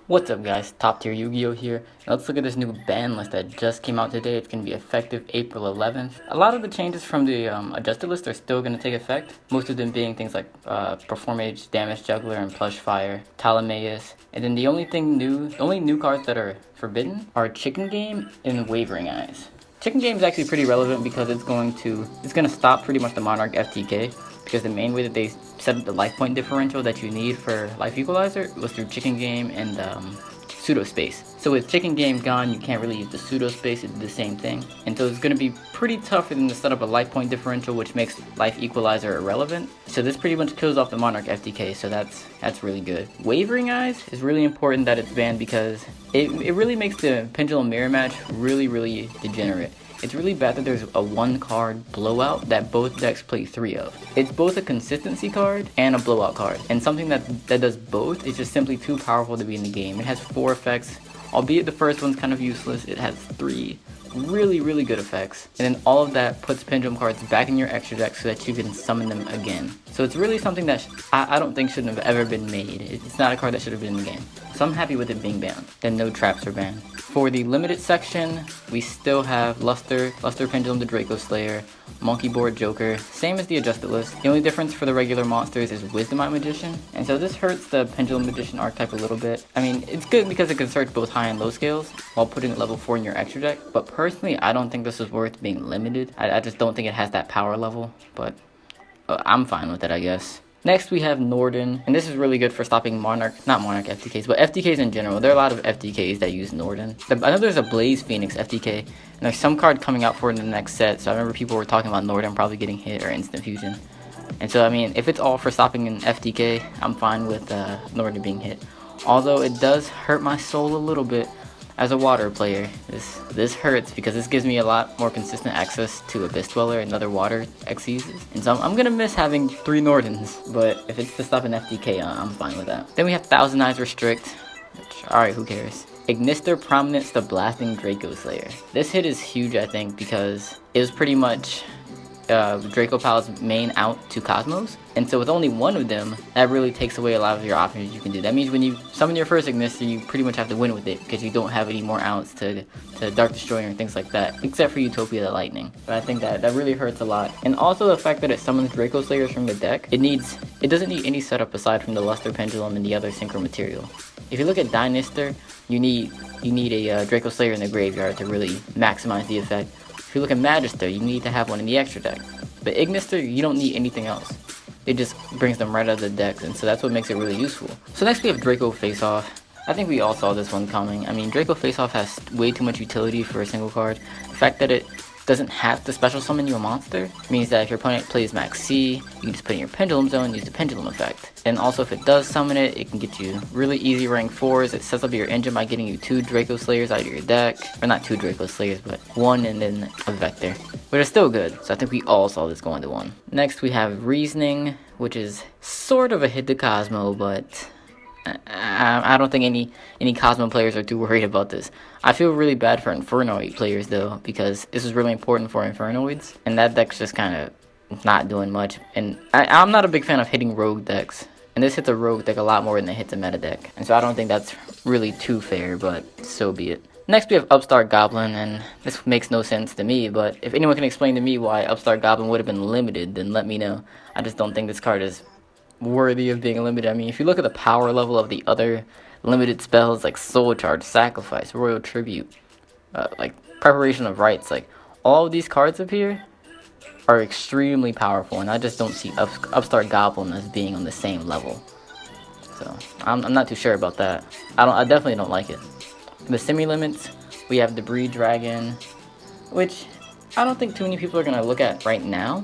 What's up guys, top tier Yu-Gi-Oh here. Now let's look at this new ban list that just came out today. It's going to be effective April 11th. A lot of the changes from the adjusted list are still going to take effect. Most of them being things like Perform Age, Damage Juggler, and Plush Fire, Ptolemaeus. And then the only new cards that are forbidden are Chicken Game and Wavering Eyes. Chicken Game is actually pretty relevant because it's going to stop pretty much the Monarch FTK, because the main way that they set up the life point differential that you need for Life Equalizer was through Chicken Game and Pseudo Space. So with Chicken Game gone, you can't really use the Pseudo Space to do the same thing. And so it's going to be pretty tough for them to set up a life point differential, which makes Life Equalizer irrelevant. So this pretty much kills off the Monarch FTK, so that's really good. Wavering Eyes is really important that it's banned because it really makes the Pendulum Mirror match really degenerate. It's really bad that there's a one card blowout that both decks play 3 of. It's both a consistency card and a blowout card, and something that does both is just simply too powerful to be in the game. It has 4 effects, albeit the first one's kind of useless. It has 3 really good effects, and then all of that puts Pendulum cards back in your extra deck so that you can summon them again. So it's really something that I don't think shouldn't have ever been made. It's not a card that should have been in the game. So I'm happy with it being banned. Then no traps are banned. For the limited section, we still have Luster Pendulum the Draco Slayer, Monkey Board Joker, same as the adjusted list. The only difference for the regular monsters is Wisdom Eye Magician, and so this hurts the Pendulum Magician archetype a little bit. I mean, it's good because it can search both high and low scales while putting it level 4 in your extra deck, but personally I don't think this is worth being limited. I just don't think it has that power level, but I'm fine with it, I guess. Next we have NORDEN, and this is really good for stopping not Monarch FTKs, but FTKs in general. There are a lot of FTKs that use NORDEN. I know there's a Blaze Phoenix FTK, and there's some card coming out for it in the next set, so I remember people were talking about NORDEN probably getting hit or Instant Fusion. And so, I mean, if it's all for stopping an FTK, I'm fine with NORDEN being hit. Although it does hurt my soul a little bit as a water player. This hurts because this gives me a lot more consistent access to Abyss Dweller and other water Xyzs. And so I'm gonna miss having 3 Nordens, but if it's to stop an FTK, I'm fine with that. Then we have Thousand Eyes Restrict, which, alright, who cares? Ignister Prominence the Blasting Draco Slayer. This hit is huge, I think, because it was pretty much Draco Pal's main out to Cosmos, and so with only one of them, that really takes away a lot of your options you can do. That means when you summon your first Ignister, you pretty much have to win with it because you don't have any more outs to Dark Destroyer and things like that, except for Utopia the Lightning. But I think that really hurts a lot. And also the fact that it summons Draco Slayers from the deck, it doesn't need any setup aside from the Luster Pendulum and the other synchro material. If you look at Dinister, you need a Draco Slayer in the graveyard to really maximize the effect. If you look at Magister, you need to have one in the extra deck. But Ignister, you don't need anything else. It just brings them right out of the decks, and so that's what makes it really useful. So next we have Draco Face Off. I think we all saw this one coming. I mean, Draco Face Off has way too much utility for a single card. The fact that it doesn't have to special summon you a monster means that if your opponent plays Max C, you can just put in your Pendulum Zone and use the Pendulum effect. And also if it does summon it, it can get you really easy rank 4s. It sets up your engine by getting you 2 Draco Slayers out of your deck. Or not 2 Draco Slayers, but 1 and then a Vector. But it's still good, so I think we all saw this going to 1. Next we have Reasoning, which is sort of a hit to Cosmo, but I don't think any Cosmo players are too worried about this. I feel really bad for Infernoid players though, because this is really important for Infernoids, and that deck's just kind of not doing much. And I'm not a big fan of hitting rogue decks, and this hits a rogue deck a lot more than it hits a meta deck, and so I don't think that's really too fair, but so be it. Next we have Upstart Goblin, and this makes no sense to me, but if anyone can explain to me why Upstart Goblin would have been limited, then let me know. I just don't think this card is worthy of being limited. I mean, if you look at the power level of the other limited spells like Soul Charge, Sacrifice, Royal Tribute, like Preparation of Rites, like all of these cards up here are extremely powerful, and I just don't see Upstart Goblin as being on the same level. So I'm not too sure about that. I definitely don't like it. The semi-limits, we have Debris Dragon, which I don't think too many people are gonna look at right now.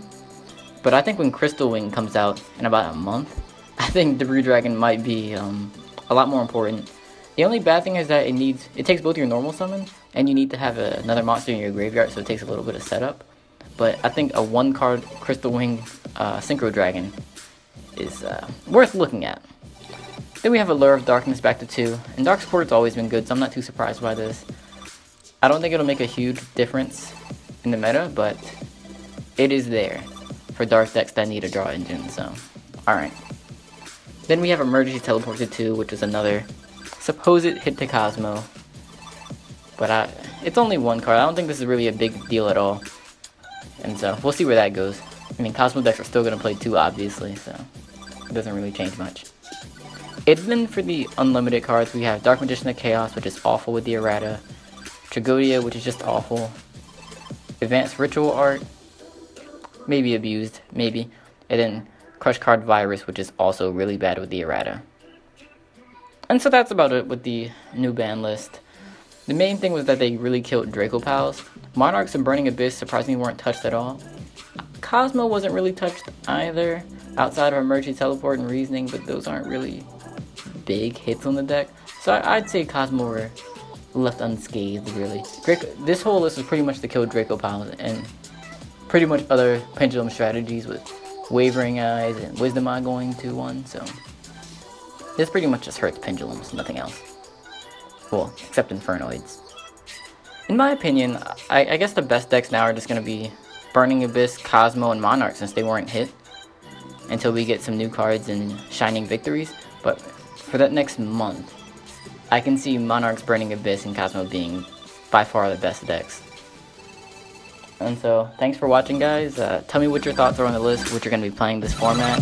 But I think when Crystal Wing comes out in about a month, I think Debris Dragon might be a lot more important. The only bad thing is that it takes both your normal summon, and you need to have another monster in your graveyard, so it takes a little bit of setup. But I think a 1-card Crystal Wing Synchro Dragon is worth looking at. Then we have Allure of Darkness back to 2, and Dark Support's always been good, so I'm not too surprised by this. I don't think it'll make a huge difference in the meta, but it is there for dark decks that need a draw engine, so alright. Then we have Emergency Teleporte 2, which is another supposed hit to Cosmo. But it's only one card. I don't think this is really a big deal at all. And so, we'll see where that goes. I mean, Cosmo decks are still going to play 2, obviously, so it doesn't really change much. Then for the unlimited cards, we have Dark Magician of Chaos, which is awful with the errata. Tragodia, which is just awful. Advanced Ritual Art, maybe abused, maybe. And then Crush Card Virus, which is also really bad with the errata. And so that's about it with the new ban list. The main thing was that they really killed Draco Pals. Monarchs and Burning Abyss surprisingly weren't touched at all. Cosmo wasn't really touched either, outside of Emergency Teleport and Reasoning, but those aren't really big hits on the deck. So I'd say Cosmo were left unscathed, really. This whole list was pretty much to kill Draco Pals and pretty much other pendulum strategies with Wavering Eyes and Wisdom Eye going to 1, so this pretty much just hurts pendulums, nothing else. Well, except Infernoids. In my opinion, I guess the best decks now are just going to be Burning Abyss, Cosmo, and Monarch, since they weren't hit until we get some new cards and Shining Victories. But for that next month, I can see Monarchs, Burning Abyss, and Cosmo being by far the best decks. And so, thanks for watching, guys. Tell me what your thoughts are on the list, what you're going to be playing this format.